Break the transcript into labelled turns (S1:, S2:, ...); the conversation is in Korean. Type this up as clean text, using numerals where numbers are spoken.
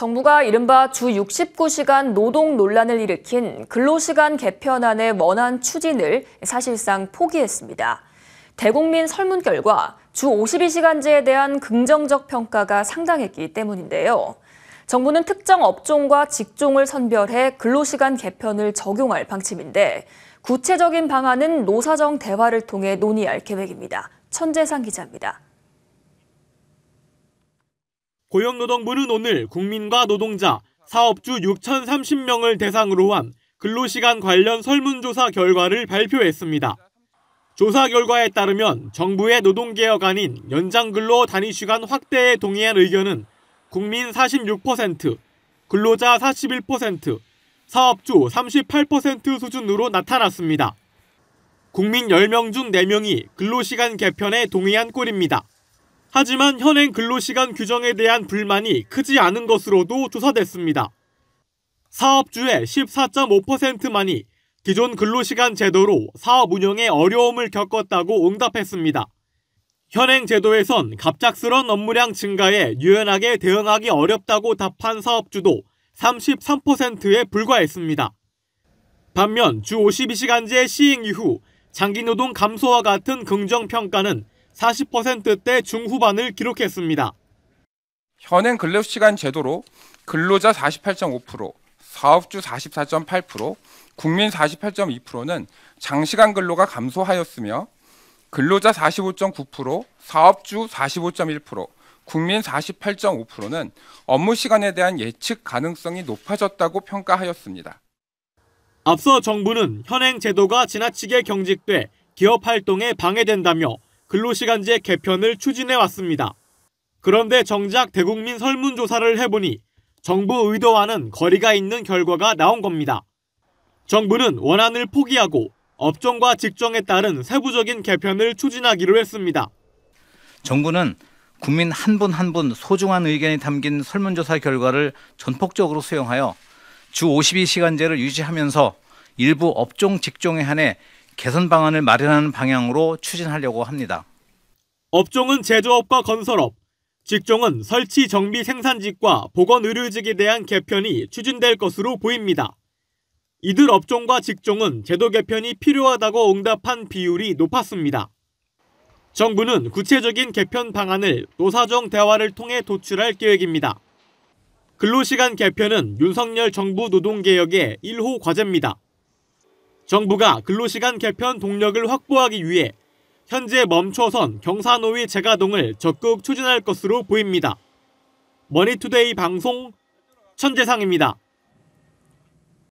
S1: 정부가 이른바 주 69시간 노동 논란을 일으킨 근로시간 개편안의 원안 추진을 사실상 포기했습니다. 대국민 설문 결과 주 52시간제에 대한 긍정적 평가가 상당했기 때문인데요. 정부는 특정 업종과 직종을 선별해 근로시간 개편을 적용할 방침인데 구체적인 방안은 노사정 대화를 통해 논의할 계획입니다. 천재상 기자입니다.
S2: 고용노동부는 오늘 국민과 노동자, 사업주 6,030명을 대상으로 한 근로시간 관련 설문조사 결과를 발표했습니다. 조사 결과에 따르면 정부의 노동개혁안인 연장근로 단위시간 확대에 동의한 의견은 국민 46%, 근로자 41%, 사업주 38% 수준으로 나타났습니다. 국민 10명 중 4명이 근로시간 개편에 동의한 꼴입니다. 하지만 현행 근로시간 규정에 대한 불만이 크지 않은 것으로도 조사됐습니다. 사업주의 14.5%만이 기존 근로시간 제도로 사업 운영에 어려움을 겪었다고 응답했습니다. 현행 제도에선 갑작스런 업무량 증가에 유연하게 대응하기 어렵다고 답한 사업주도 33%에 불과했습니다. 반면 주 52시간제 시행 이후 장기노동 감소와 같은 긍정평가는 40%대 중후반을 기록했습니다.
S3: 현행 근로시간 제도로 근로자 48.5%, 사업주 44.8%, 국민 48.2%는 장시간 근로가 감소하였으며 근로자 45.9%, 사업주 45.1%, 국민 48.5%는 업무 시간에 대한 예측 가능성이 높아졌다고 평가하였습니다.
S2: 앞서 정부는 현행 제도가 지나치게 경직돼 기업 활동에 방해된다며 근로시간제 개편을 추진해왔습니다. 그런데 정작 대국민 설문조사를 해보니 정부 의도와는 거리가 있는 결과가 나온 겁니다. 정부는 원안을 포기하고 업종과 직종에 따른 세부적인 개편을 추진하기로 했습니다.
S4: 정부는 국민 한 분 한 분 소중한 의견이 담긴 설문조사 결과를 전폭적으로 수용하여 주 52시간제를 유지하면서 일부 업종 직종에 한해 개선 방안을 마련하는 방향으로 추진하려고 합니다.
S2: 업종은 제조업과 건설업, 직종은 설치, 정비, 생산직과 보건의료직에 대한 개편이 추진될 것으로 보입니다. 이들 업종과 직종은 제도 개편이 필요하다고 응답한 비율이 높았습니다. 정부는 구체적인 개편 방안을 노사정 대화를 통해 도출할 계획입니다. 근로시간 개편은 윤석열 정부 노동개혁의 1호 과제입니다. 정부가 근로시간 개편 동력을 확보하기 위해 현재 멈춰선 경사노위 재가동을 적극 추진할 것으로 보입니다. 머니투데이 방송 천재상입니다.